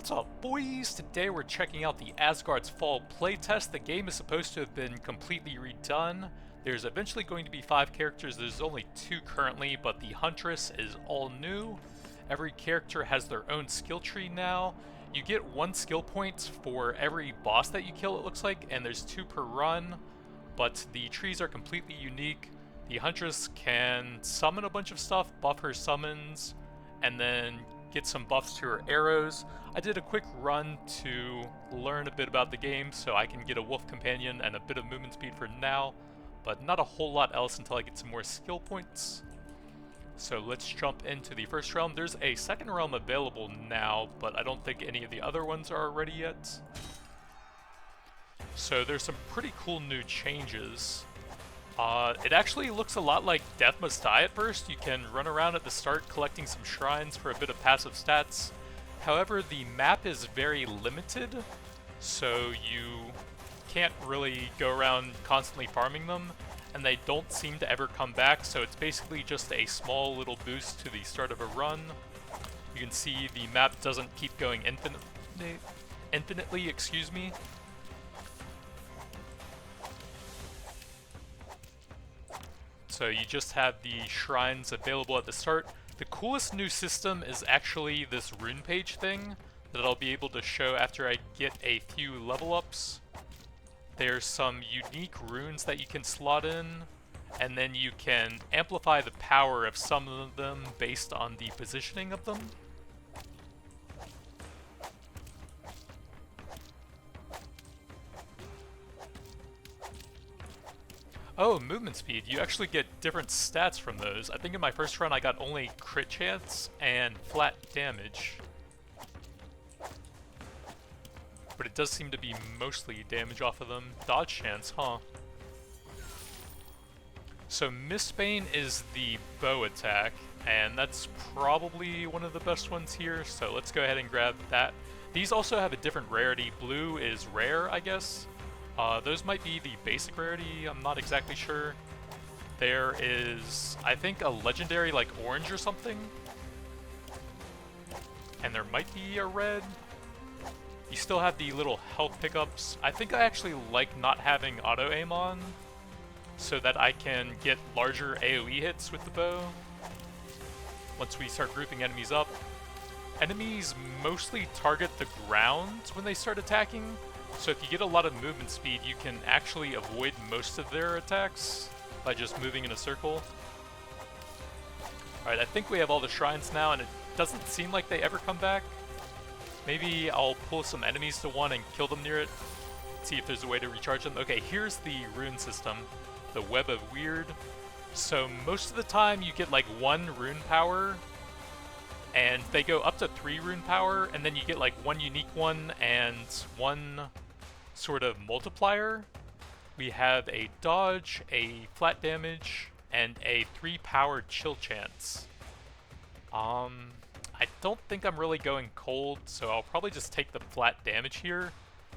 What's up, boys? Today we're checking out the Asgard's Fall playtest. The game is supposed to have been completely redone. There's eventually going to be 5 characters. There's only 2 currently, but the Huntress is all new. Every character has their own skill tree now. You get 1 skill point for every boss that you kill, it looks like, and there's 2 per run, but the trees are completely unique. The Huntress can summon a bunch of stuff, buff her summons, and then get some buffs to her arrows. I did a quick run to learn a bit about the game so I can get a wolf companion and a bit of movement speed for now, but not a whole lot else until I get some more skill points. So let's jump into the first realm. There's a second realm available now, but I don't think any of the other ones are ready yet. So there's some pretty cool new changes. It actually looks a lot like Death Must Die at first. You can run around at the start collecting some shrines for a bit of passive stats. However, the map is very limited, so you can't really go around constantly farming them, and they don't seem to ever come back, so it's basically just a small little boost to the start of a run. You can see the map doesn't keep going infinitely, excuse me. So you just have the shrines available at the start. The coolest new system is actually this rune page thing that I'll be able to show after I get a few level ups. There's some unique runes that you can slot in, and then you can amplify the power of some of them based on the positioning of them. Oh, movement speed. You actually get different stats from those. I think in my first run I got only crit chance and flat damage. But it does seem to be mostly damage off of them. Dodge chance, huh? So Mistbane is the bow attack, and that's probably one of the best ones here, so let's go ahead and grab that. These also have a different rarity. Blue is rare, I guess. Those might be the basic rarity, I'm not exactly sure. There is, I think, a legendary like orange or something. And there might be a red. You still have the little health pickups. I think I actually like not having auto aim on, so that I can get larger AoE hits with the bow once we start grouping enemies up. Enemies mostly target the ground when they start attacking, so if you get a lot of movement speed, you can actually avoid most of their attacks by just moving in a circle. Alright, I think we have all the shrines now, and it doesn't seem like they ever come back. Maybe I'll pull some enemies to one and kill them near it, see if there's a way to recharge them. Okay, here's the rune system, the Web of Weird. So most of the time you get like 1 rune power, and they go up to 3 rune power, and then you get like 1 unique one and 1 sort of multiplier. We have a dodge, a flat damage, and a 3 powered chill chance. I don't think I'm really going cold, so I'll probably just take the flat damage here.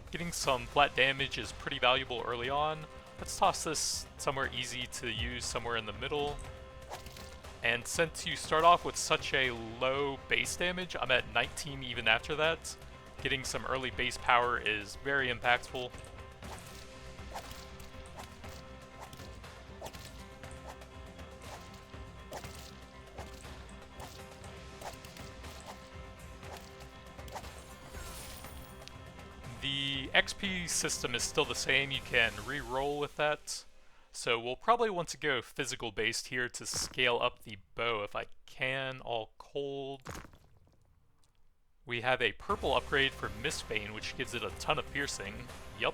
Getting some flat damage is pretty valuable early on. Let's toss this somewhere easy to use, somewhere in the middle. And since you start off with such a low base damage, I'm at 19 even after that. Getting some early base power is very impactful. The XP system is still the same, you can re-roll with that. So we'll probably want to go physical based here to scale up the bow if I can, all cold. We have a purple upgrade for Mistbane, which gives it a ton of piercing. Yup.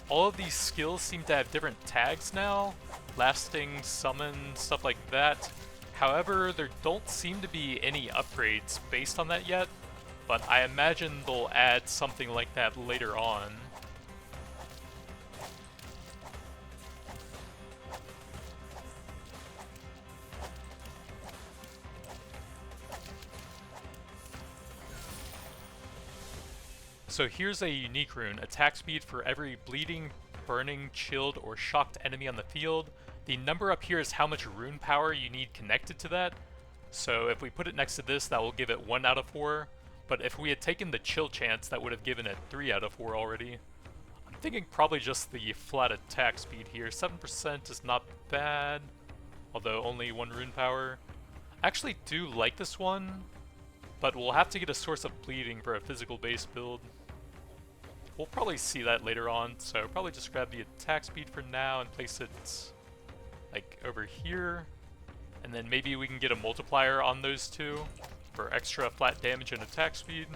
All of these skills seem to have different tags now. Lasting, summon, stuff like that. However, there don't seem to be any upgrades based on that yet, but I imagine they'll add something like that later on. So here's a unique rune, attack speed for every bleeding, burning, chilled, or shocked enemy on the field. The number up here is how much rune power you need connected to that. So if we put it next to this, that will give it 1 out of 4. But if we had taken the chill chance, that would have given it 3 out of 4 already. I'm thinking probably just the flat attack speed here. 7% is not bad, although only 1 rune power. I actually do like this one, but we'll have to get a source of bleeding for a physical base build. We'll probably see that later on, so probably just grab the attack speed for now and place it like over here. And then maybe we can get a multiplier on those two for extra flat damage and attack speed.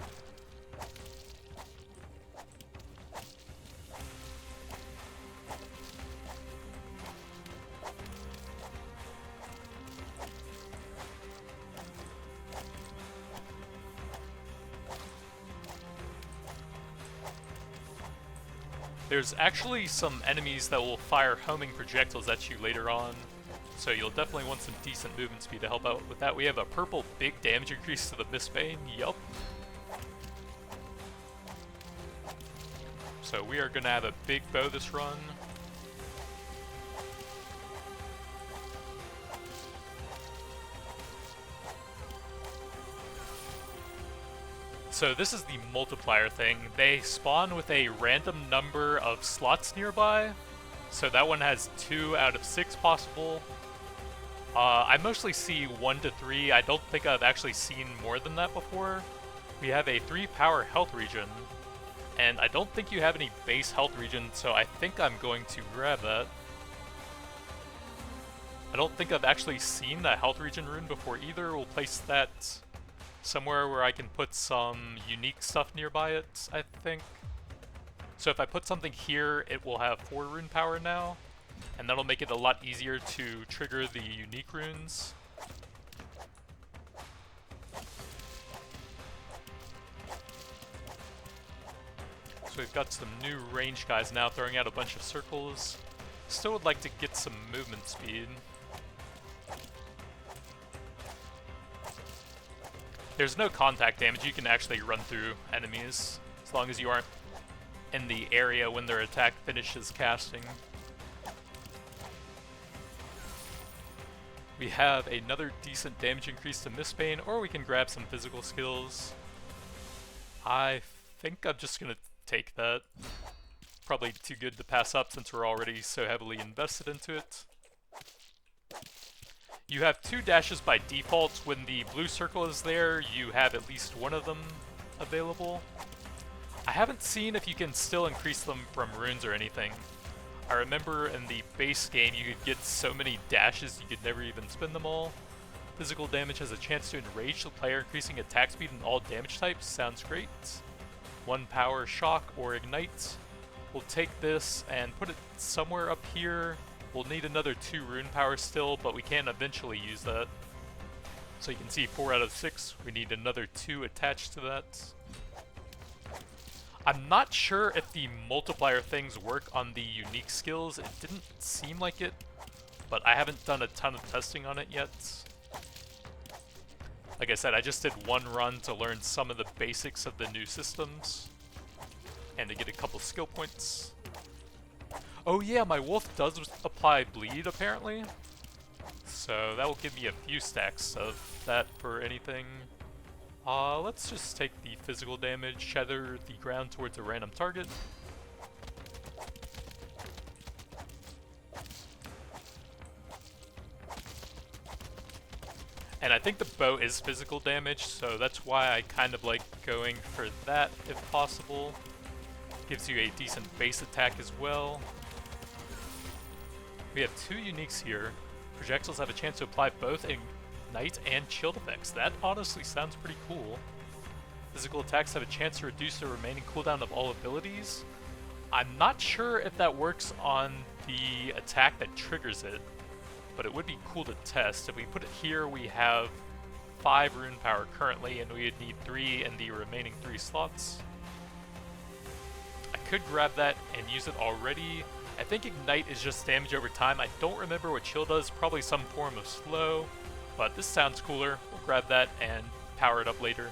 There's actually some enemies that will fire homing projectiles at you later on, so you'll definitely want some decent movement speed to help out with that. We have a purple big damage increase to the Mistbane, yup. So we are going to have a big bow this run. So this is the multiplier thing. They spawn with a random number of slots nearby. So that one has 2 out of 6 possible. I mostly see 1 to 3. I don't think I've actually seen more than that before. We have a 3 power health regen. And I don't think you have any base health regen, so I think I'm going to grab that. I don't think I've actually seen that health regen rune before either. We'll place that somewhere where I can put some unique stuff nearby it, I think. So if I put something here, it will have 4 rune power now, and that'll make it a lot easier to trigger the unique runes. So we've got some new range guys now throwing out a bunch of circles. Still would like to get some movement speed. There's no contact damage. You can actually run through enemies as long as you aren't in the area when their attack finishes casting. We have another decent damage increase to Mistbane, or we can grab some physical skills. I think I'm just gonna take that. Probably too good to pass up since we're already so heavily invested into it. You have 2 dashes by default. When the blue circle is there, you have at least one of them available. I haven't seen if you can still increase them from runes or anything. I remember in the base game you could get so many dashes you could never even spend them all. Physical damage has a chance to enrage the player, increasing attack speed in all damage types. Sounds great. 1 power shock or ignite. We'll take this and put it somewhere up here. We'll need another 2 rune power still, but we can eventually use that. So you can see 4 out of 6. We need another 2 attached to that. I'm not sure if the multiplier things work on the unique skills. It didn't seem like it, but I haven't done a ton of testing on it yet. Like I said, I just did 1 run to learn some of the basics of the new systems and to get a couple skill points. Oh yeah, my wolf does apply bleed apparently, so that will give me a few stacks of that for anything. Let's just take the physical damage, shatter the ground towards a random target. And I think the bow is physical damage, so that's why I kind of like going for that if possible. Gives you a decent base attack as well. We have 2 uniques here. Projectiles have a chance to apply both ignite and chilled effects. That honestly sounds pretty cool. Physical attacks have a chance to reduce the remaining cooldown of all abilities. I'm not sure if that works on the attack that triggers it, but it would be cool to test. If we put it here, we have 5 rune power currently, and we would need 3 in the remaining 3 slots. I could grab that and use it already. I think Ignite is just damage over time. I don't remember what Chill does, probably some form of slow, but this sounds cooler. We'll grab that and power it up later.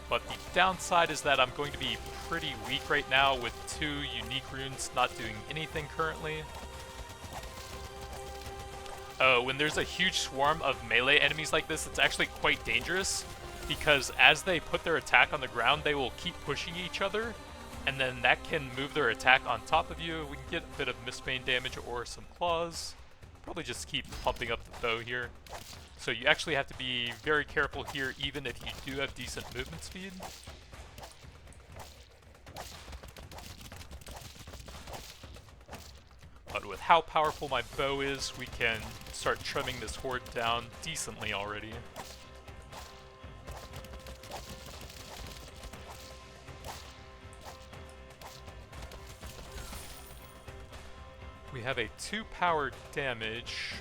But the downside is that I'm going to be pretty weak right now with 2 unique runes not doing anything currently. When there's a huge swarm of melee enemies like this, it's actually quite dangerous, because as they put their attack on the ground, they will keep pushing each other, and then that can move their attack on top of you. We can get a bit of mistbane damage or some claws. Probably just keep pumping up the bow here. So you actually have to be very careful here, even if you do have decent movement speed. But with how powerful my bow is, we can start trimming this horde down decently already. We have a 2 power damage.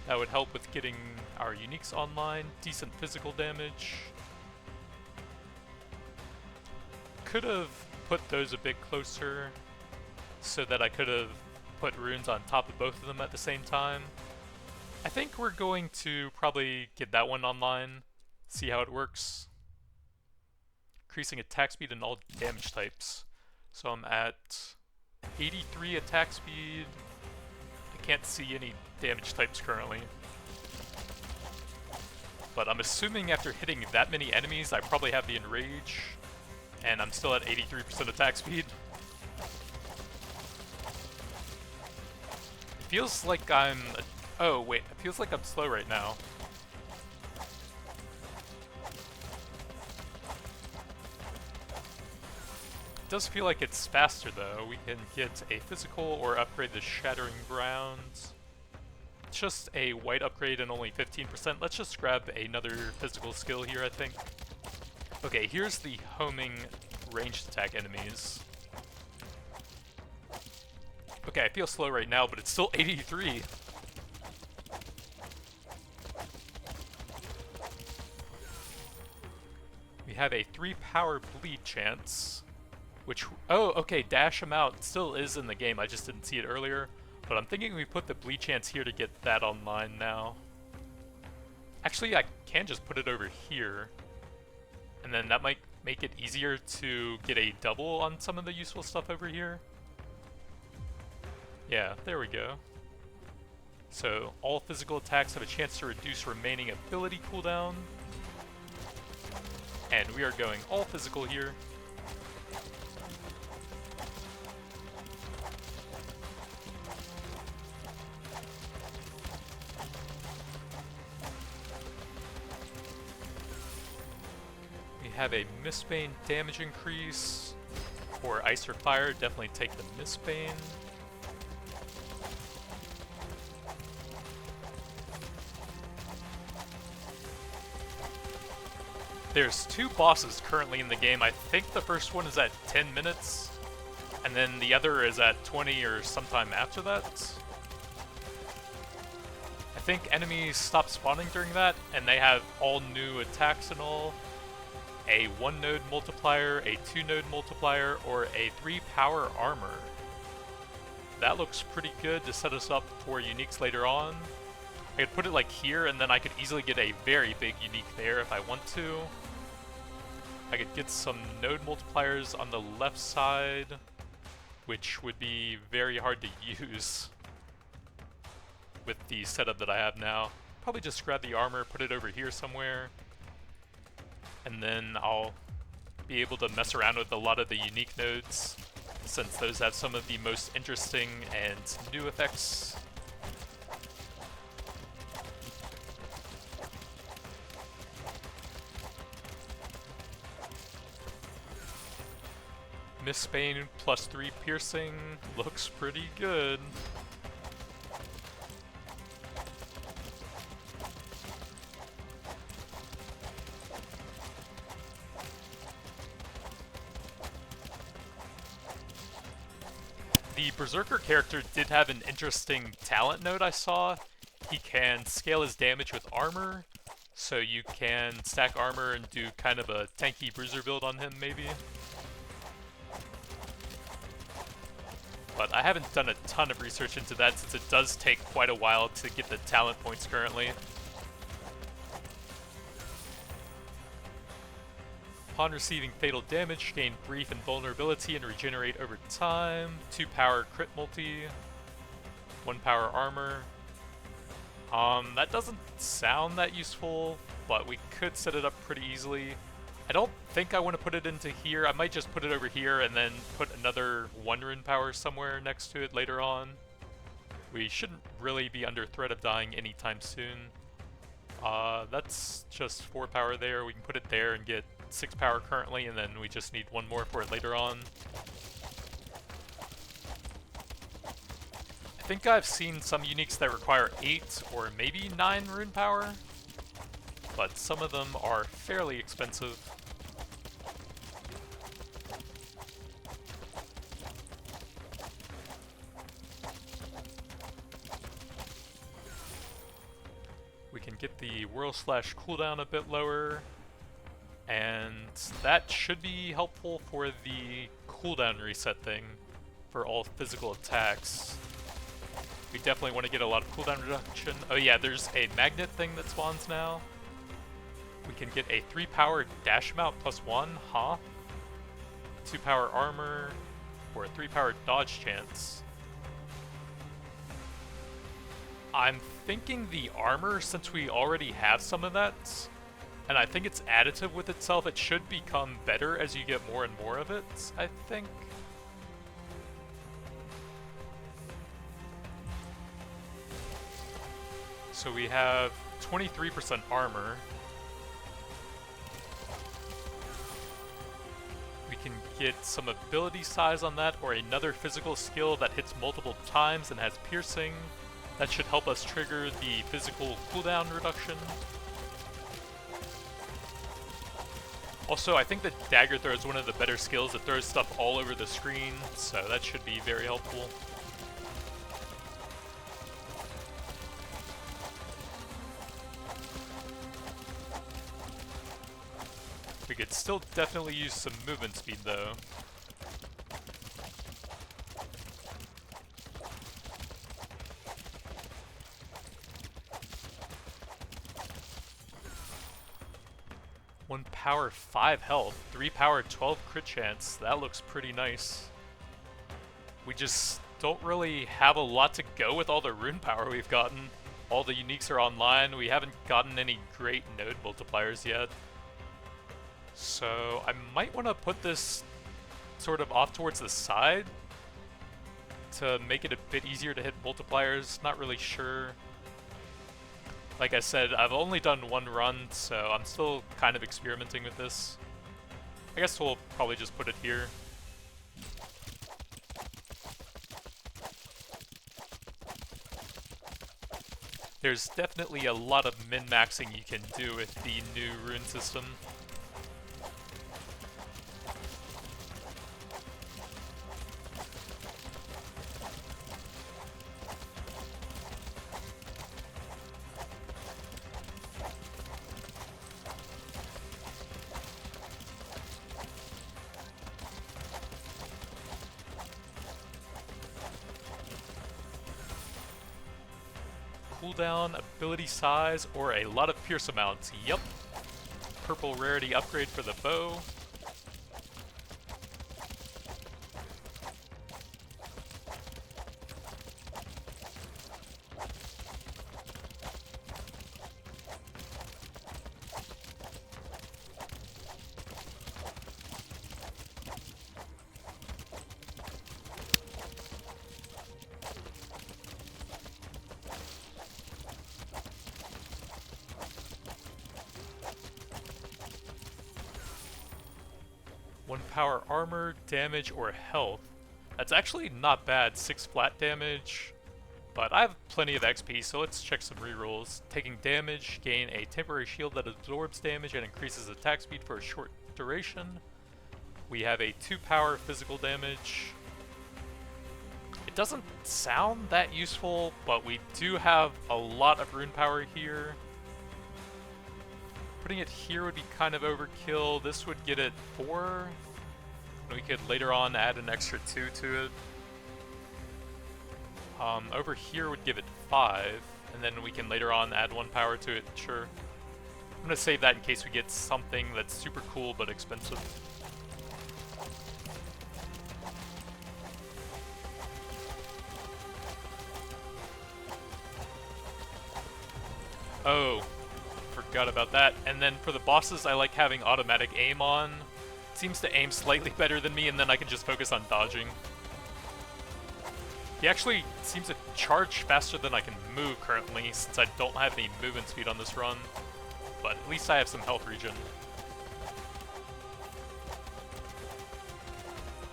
That would help with getting our uniques online. Decent physical damage. Could have put those a bit closer so that I could have put runes on top of both of them at the same time. I think we're going to probably get that one online, see how it works. Increasing attack speed in all damage types. So I'm at 83 attack speed. I can't see any damage types currently. But I'm assuming after hitting that many enemies, I probably have the Enrage, and I'm still at 83% attack speed. It feels like I'm... oh wait, it feels like I'm slow right now. It does feel like it's faster though. We can get a physical or upgrade the Shattering Grounds. It's just a white upgrade and only 15%. Let's just grab another physical skill here, I think. Okay, here's the homing ranged attack enemies. Okay, I feel slow right now, but it's still 83. We have a 3 power bleed chance, which, oh, okay, dash amount still is in the game, I just didn't see it earlier, but I'm thinking we put the bleed chance here to get that online now. Actually, I can just put it over here, and then that might make it easier to get a double on some of the useful stuff over here. Yeah, there we go. So, all physical attacks have a chance to reduce remaining ability cooldown. And we are going all physical here. We have a Mistbane damage increase. For Ice or Fire, definitely take the Mistbane. There's 2 bosses currently in the game. I think the first one is at 10 minutes, and then the other is at 20 or sometime after that. I think enemies stop spawning during that, and they have all new attacks and all. A 1 node multiplier, a 2 node multiplier, or a 3 power armor. That looks pretty good to set us up for uniques later on. I could put it like here, and then I could easily get a very big unique there if I want to. I could get some node multipliers on the left side, which would be very hard to use with the setup that I have now. Probably just grab the armor, put it over here somewhere, and then I'll be able to mess around with a lot of the unique nodes, since those have some of the most interesting and new effects. Mistbane plus 3 piercing looks pretty good. The Berserker character did have an interesting talent node I saw. He can scale his damage with armor, so you can stack armor and do kind of a tanky bruiser build on him maybe. But I haven't done a ton of research into that since it does take quite a while to get the talent points currently. Upon receiving fatal damage, gain brief invulnerability and regenerate over time. 2 power crit multi, 1 power armor. That doesn't sound that useful, but we could set it up pretty easily. I don't think I want to put it into here. I might just put it over here and then put another 1 rune power somewhere next to it later on. We shouldn't really be under threat of dying anytime soon. That's just 4 power there. We can put it there and get 6 power currently, and then we just need 1 more for it later on. I think I've seen some uniques that require 8 or maybe 9 rune power, but some of them are fairly expensive. We can get the whirl slash cooldown a bit lower, and that should be helpful for the cooldown reset thing for all physical attacks. We definitely want to get a lot of cooldown reduction. Oh yeah, there's a magnet thing that spawns now. We can get a 3 power dash mount plus 1, huh? 2 power armor, or a 3 power dodge chance. I'm thinking the armor, since we already have some of that, and I think it's additive with itself, it should become better as you get more and more of it, I think. So we have 23% armor. We can get some ability size on that, or another physical skill that hits multiple times and has piercing. That should help us trigger the physical cooldown reduction. Also, I think the dagger throw is one of the better skills. It throws stuff all over the screen, so that should be very helpful. We could still definitely use some movement speed though. One power 5 health, 3 power 12 crit chance. That looks pretty nice. We just don't really have a lot to go with all the rune power we've gotten. All the uniques are online. We haven't gotten any great node multipliers yet. So I might want to put this sort of off towards the side to make it a bit easier to hit multipliers. Not really sure. Like I said, I've only done 1 run, so I'm still kind of experimenting with this. I guess we'll probably just put it here. There's definitely a lot of min-maxing you can do with the new rune system. Cooldown, ability size, or a lot of pierce amounts. Yup. Purple rarity upgrade for the bow. Power armor, damage, or health. That's actually not bad, 6 flat damage, but I have plenty of XP, so let's check some rerolls. Taking damage, gain a temporary shield that absorbs damage and increases attack speed for a short duration. We have a 2 power physical damage. It doesn't sound that useful, but we do have a lot of rune power here. Putting it here would be kind of overkill. This would get it 4. We could later on add an extra 2 to it. Over here would give it 5, and then we can later on add 1 power to it, sure. I'm gonna save that in case we get something that's super cool but expensive. Oh, forgot about that. And then for the bosses, I like having automatic aim on. It seems to aim slightly better than me, and then I can just focus on dodging. He actually seems to charge faster than I can move currently, since I don't have any movement speed on this run. But at least I have some health regen.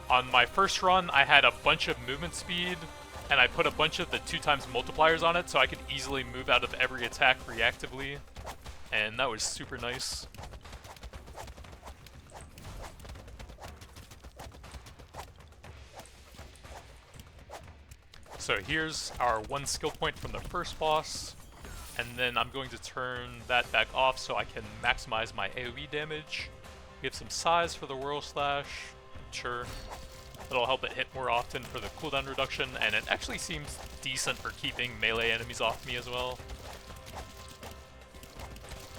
On my first run, I had a bunch of movement speed, and I put a bunch of the 2x multipliers on it, so I could easily move out of every attack reactively. And that was super nice. So here's our 1 skill point from the first boss, and then I'm going to turn that back off so I can maximize my AoE damage. We have some size for the Whirl Slash, sure. That'll help it hit more often for the cooldown reduction, and it actually seems decent for keeping melee enemies off me as well.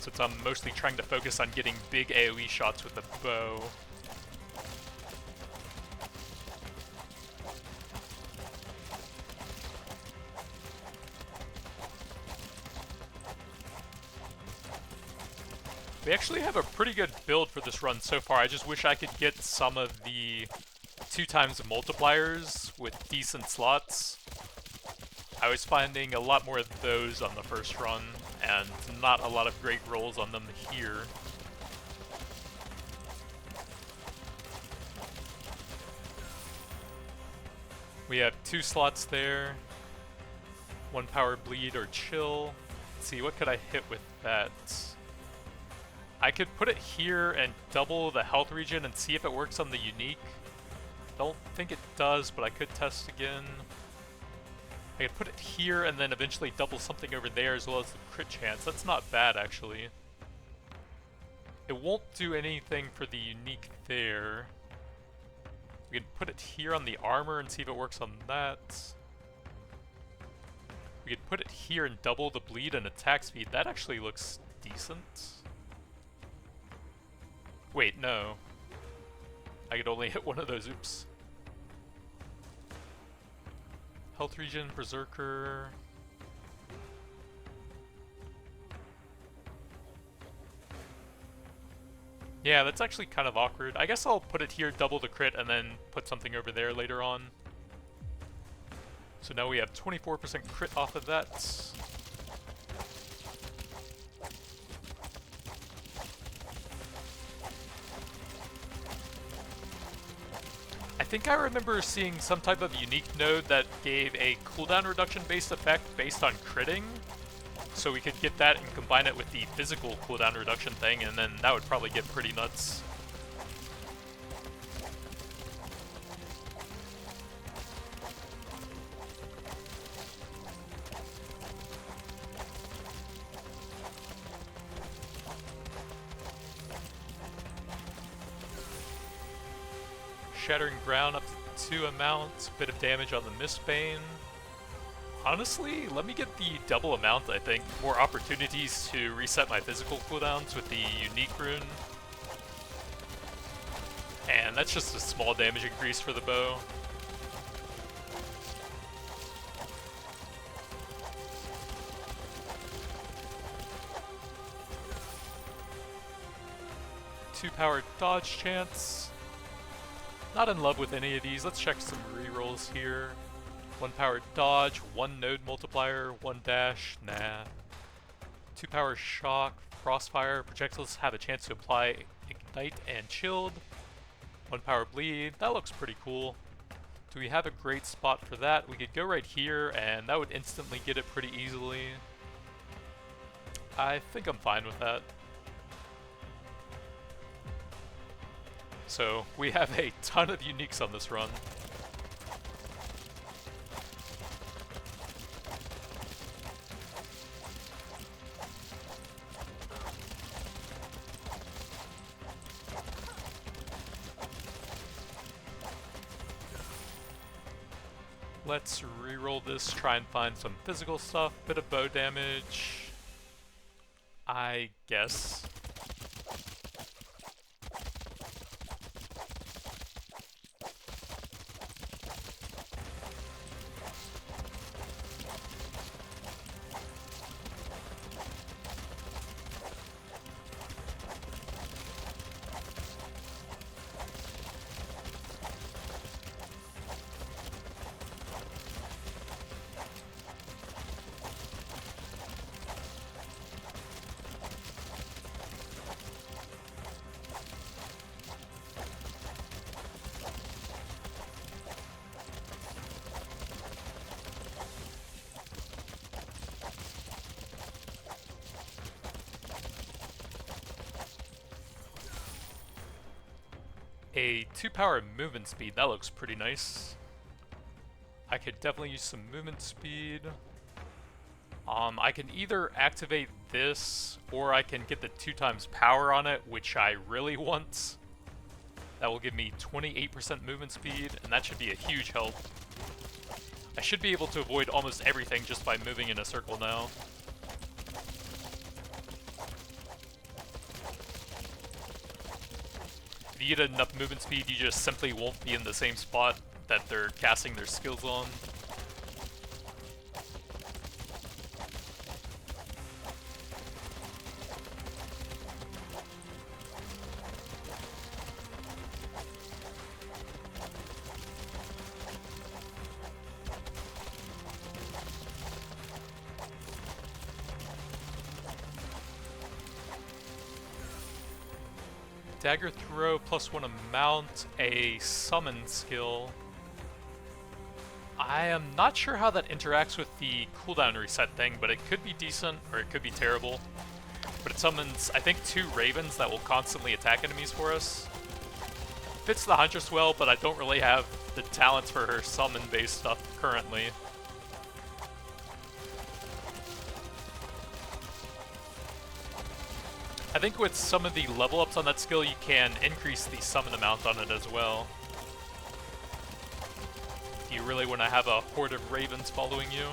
Since I'm mostly trying to focus on getting big AoE shots with the bow. We actually have a pretty good build for this run so far. I just wish I could get some of the 2x multipliers with decent slots. I was finding a lot more of those on the first run, and not a lot of great rolls on them here. We have 2 slots there. 1 power bleed or chill. Let's see, what could I hit with that? I could put it here and double the health regen and see if it works on the unique. Don't think it does, but I could test again. I could put it here and then eventually double something over there as well as the crit chance. That's not bad, actually. It won't do anything for the unique there. We can put it here on the armor and see if it works on that. We could put it here and double the bleed and attack speed. That actually looks decent. Wait, no. I could only hit one of those, oops. Health regen, berserker. Yeah, that's actually kind of awkward. I guess I'll put it here, double the crit, and then put something over there later on. So now we have 24% crit off of that. I think I remember seeing some type of unique node that gave a cooldown reduction based effect based on critting. So we could get that and combine it with the physical cooldown reduction thing, and then that would probably get pretty nuts. Shattering Ground up to 2 amounts, bit of damage on the Mistbane. Honestly, let me get the double amount, I think. More opportunities to reset my physical cooldowns with the unique rune. And that's just a small damage increase for the bow. Two-power dodge chance. Not in love with any of these. Let's check some rerolls here. 1 power dodge, 1 node multiplier, 1 dash, nah. 2 power shock, crossfire, projectiles have a chance to apply ignite and chilled. 1 power bleed, that looks pretty cool. Do we have a great spot for that? We could go right here and that would instantly get it pretty easily. I think I'm fine with that. So we have a ton of uniques on this run. Let's reroll this, try and find some physical stuff, bit of bow damage, I guess. A 2-power movement speed, that looks pretty nice. I could definitely use some movement speed. I can either activate this, or I can get the 2 times power on it, which I really want. That will give me 28% movement speed, and that should be a huge help. I should be able to avoid almost everything just by moving in a circle now. If you get enough movement speed, you just simply won't be in the same spot that they're casting their skills on. Dagger throw +1 amount, a summon skill. I am not sure how that interacts with the cooldown reset thing, but it could be decent or it could be terrible. But it summons, I think, 2 ravens that will constantly attack enemies for us. Fits the Huntress well, but I don't really have the talents for her summon-based stuff currently. I think with some of the level ups on that skill, you can increase the summon amount on it as well. If you really want to have a horde of ravens following you.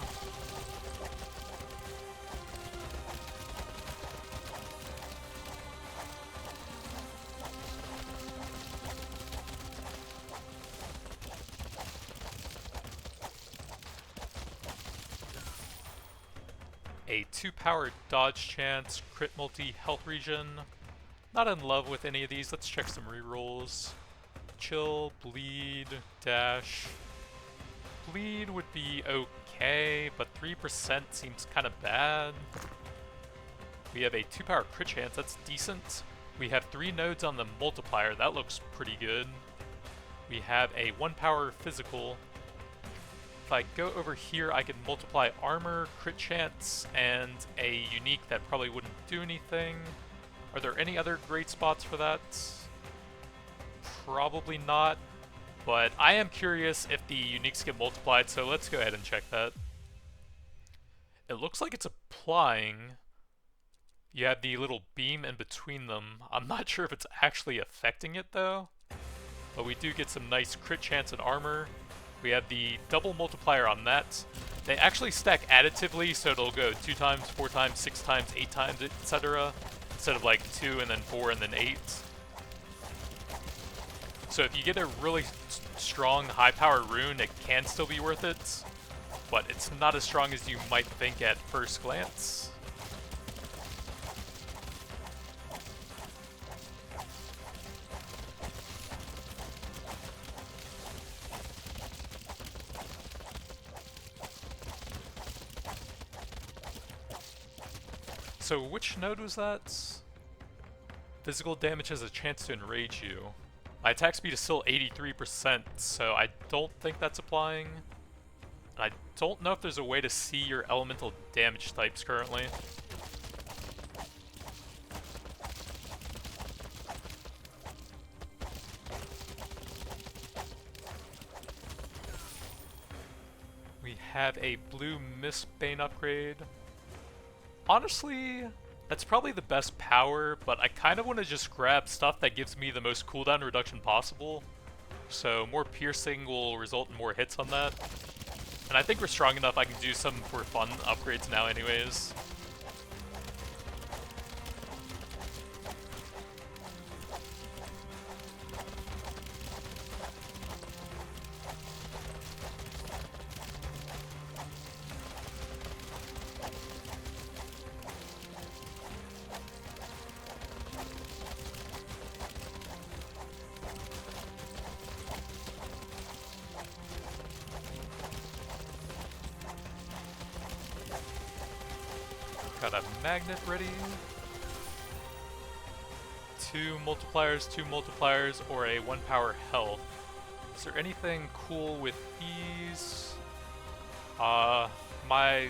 A 2-power dodge chance, crit multi, health regen. Not in love with any of these. Let's check some rerolls. Chill, bleed, dash. Bleed would be okay, but 3% seems kind of bad. We have a 2-power crit chance, that's decent. We have 3 nodes on the multiplier, that looks pretty good. We have a 1-power physical. If I go over here, I can multiply armor, crit chance, and a unique that probably wouldn't do anything. Are there any other great spots for that? Probably not, but I am curious if the uniques get multiplied, so let's go ahead and check that. It looks like it's applying. You have the little beam in between them. I'm not sure if it's actually affecting it though, but we do get some nice crit chance and armor. We have the double multiplier on that. They actually stack additively, so it'll go 2 times, 4 times, 6 times, 8 times, etc. Instead of like 2 and then 4 and then 8. So if you get a really strong high-powered rune, it can still be worth it, but it's not as strong as you might think at first glance. So which node was that? Physical damage has a chance to enrage you. My attack speed is still 83%, so I don't think that's applying. I don't know if there's a way to see your elemental damage types currently. We have a blue Mistbane upgrade. Honestly, that's probably the best power, but I kind of want to just grab stuff that gives me the most cooldown reduction possible. So more piercing will result in more hits on that. And I think we're strong enough I can do some for fun upgrades now anyways. Got a magnet ready. 2 multipliers, or a 1-power health. Is there anything cool with these? My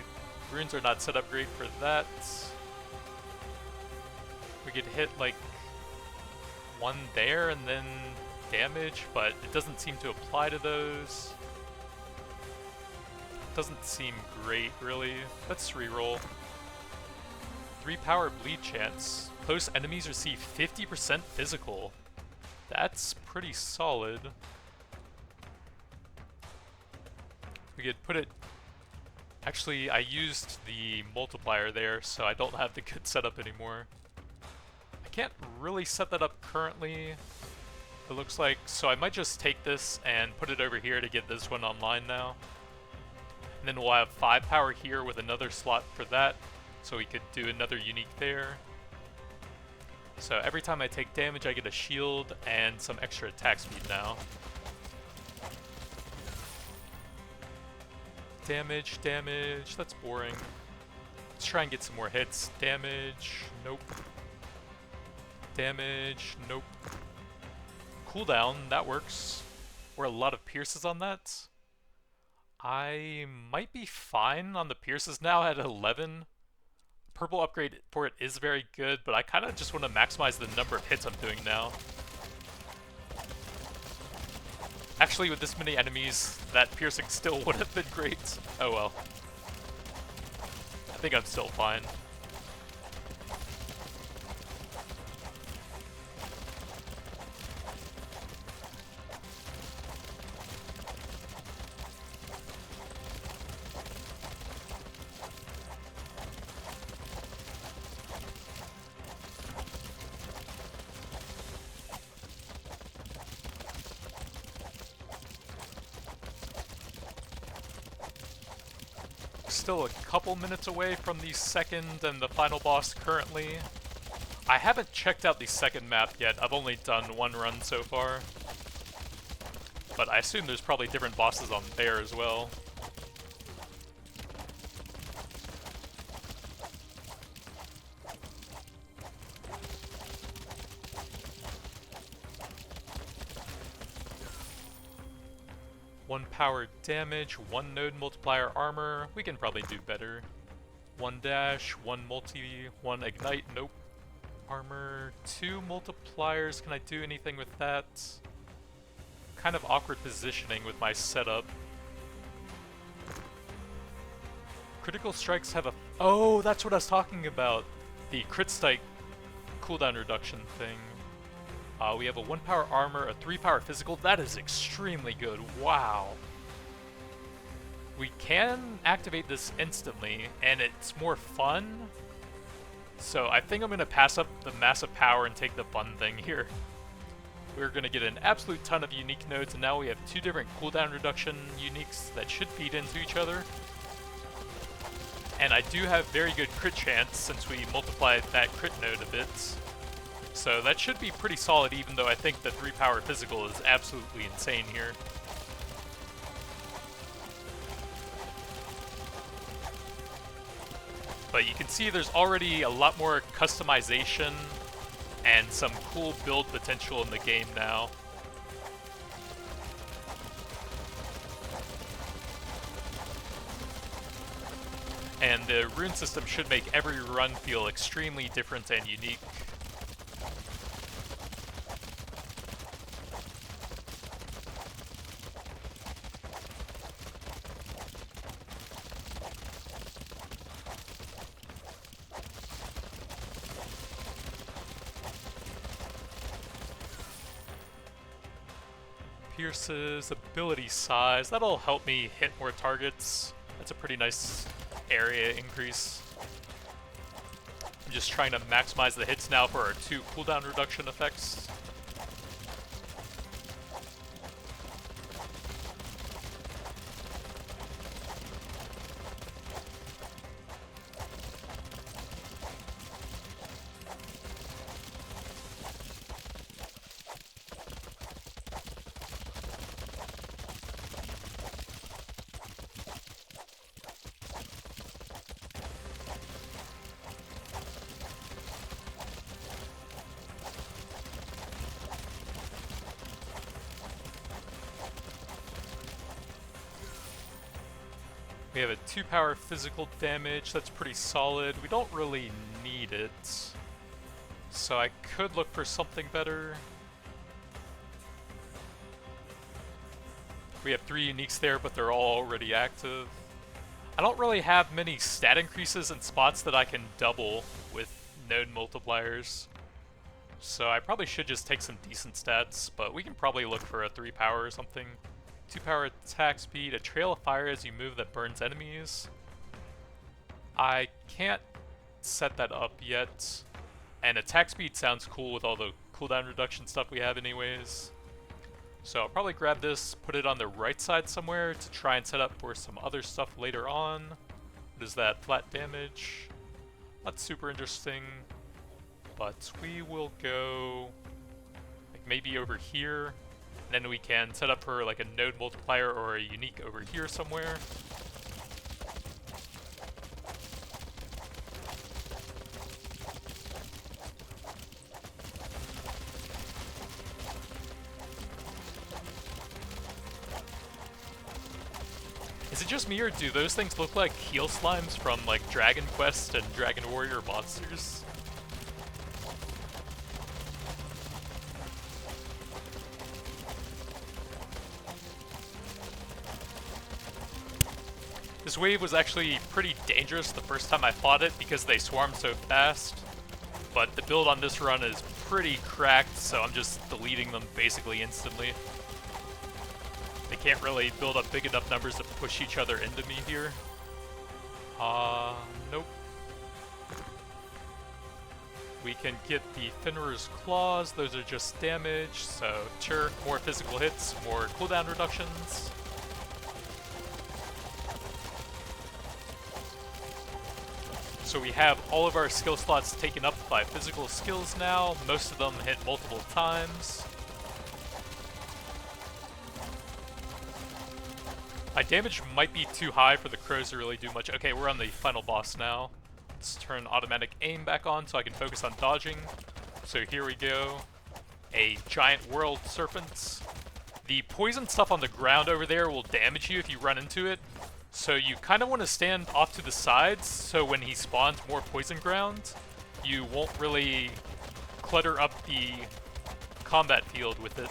runes are not set up great for that. We could hit like 1 there and then damage, but it doesn't seem to apply to those. Doesn't seem great, really. Let's reroll. 3 power bleed chance. Close enemies receive 50% physical. That's pretty solid. We could put it... Actually, I used the multiplier there, so I don't have the good setup anymore. I can't really set that up currently, it looks like, so I might just take this and put it over here to get this one online now. And then we'll have 5 power here with another slot for that, so we could do another unique there. So every time I take damage, I get a shield and some extra attack speed now. Damage, damage, that's boring. Let's try and get some more hits. Damage, nope. Damage, nope. Cooldown, that works. We're a lot of pierces on that. I might be fine on the pierces now at 11. Purple upgrade for it is very good, but I kind of just want to maximize the number of hits I'm doing now. Actually, with this many enemies, that piercing still would have been great. Oh well. I think I'm still fine. Still a couple minutes away from the second and the final boss currently. I haven't checked out the second map yet, I've only done one run so far. But I assume there's probably different bosses on there as well. One power damage, 1 node multiplier armor. We can probably do better. 1 dash, 1 multi, 1 ignite, nope. Armor, 2 multipliers, can I do anything with that? Kind of awkward positioning with my setup. Critical strikes have a... Oh, that's what I was talking about! The crit strike cooldown reduction thing. We have a 1 power armor, a 3 power physical. That is extremely good. Wow. We can activate this instantly, and it's more fun. So I think I'm going to pass up the massive power and take the fun thing here. We're going to get an absolute ton of unique nodes, and now we have 2 different cooldown reduction uniques that should feed into each other. And I do have very good crit chance since we multiplied that crit node a bit. So that should be pretty solid, even though I think the 3 power physical is absolutely insane here. But you can see there's already a lot more customization and some cool build potential in the game now. And the rune system should make every run feel extremely different and unique. Pierce's ability size, that'll help me hit more targets. That's a pretty nice area increase. I'm just trying to maximize the hits now for our 2 cooldown reduction effects. We have a 2 power physical damage, that's pretty solid. We don't really need it, so I could look for something better. We have 3 uniques there, but they're all already active. I don't really have many stat increases in spots that I can double with node multipliers. So I probably should just take some decent stats, but we can probably look for a 3 power or something. 2 power attack speed, a trail of fire as you move that burns enemies. I can't set that up yet. And attack speed sounds cool with all the cooldown reduction stuff we have anyways. So I'll probably grab this, put it on the right side somewhere to try and set up for some other stuff later on. What is that? Flat damage. Not super interesting. But we will go like maybe over here. And then we can set up for like a node multiplier or a unique over here somewhere. Is it just me, or do those things look like heal slimes from like Dragon Quest and Dragon Warrior monsters? This wave was actually pretty dangerous the first time I fought it because they swarm so fast, but the build on this run is pretty cracked, so I'm just deleting them basically instantly. They can't really build up big enough numbers to push each other into me here. Nope. We can get the Fenrir's Claws, those are just damage, so sure, more physical hits, more cooldown reductions. So we have all of our skill slots taken up by physical skills now, most of them hit multiple times. My damage might be too high for the crows to really do much. Okay, we're on the final boss now. Let's turn automatic aim back on so I can focus on dodging. So here we go. A giant world serpent. The poison stuff on the ground over there will damage you if you run into it. So you kind of want to stand off to the sides so when he spawns more poison ground, you won't really clutter up the combat field with it.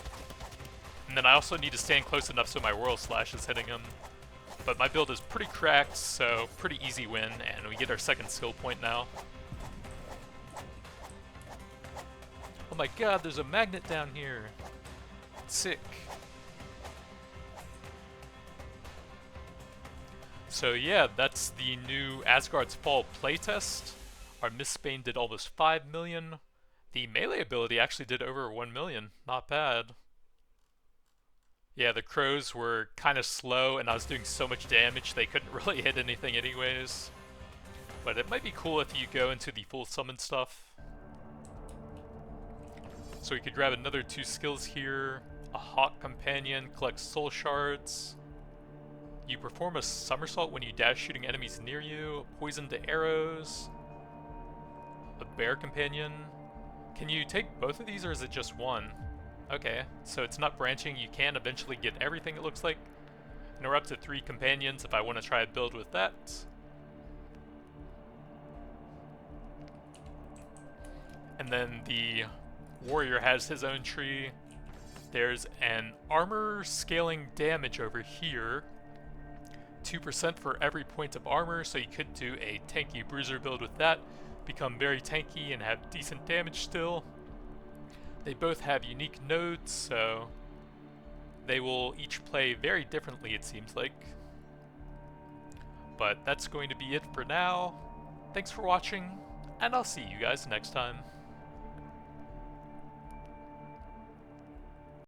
And then I also need to stand close enough so my Whirl Slash is hitting him. But my build is pretty cracked, so pretty easy win, and we get our second skill point now. Oh my god, there's a magnet down here. Sick. So yeah, that's the new Asgard's Fall playtest. Our Mistbane did almost 5 million. The melee ability actually did over 1 million. Not bad. Yeah, the crows were kind of slow, and I was doing so much damage they couldn't really hit anything anyways. But it might be cool if you go into the full summon stuff. So we could grab another 2 skills here. A Hawk Companion collects soul shards. You perform a somersault when you dash shooting enemies near you. Poison to arrows. A Bear Companion. Can you take both of these, or is it just one? Okay, so it's not branching. You can eventually get everything, it looks like. And we're up to 3 companions if I want to try a build with that. And then the warrior has his own tree. There's an armor scaling damage over here. 2% for every point of armor, so you could do a tanky bruiser build with that. Become very tanky and have decent damage still. They both have unique nodes, so they will each play very differently, it seems like. But that's going to be it for now. Thanks for watching, and I'll see you guys next time.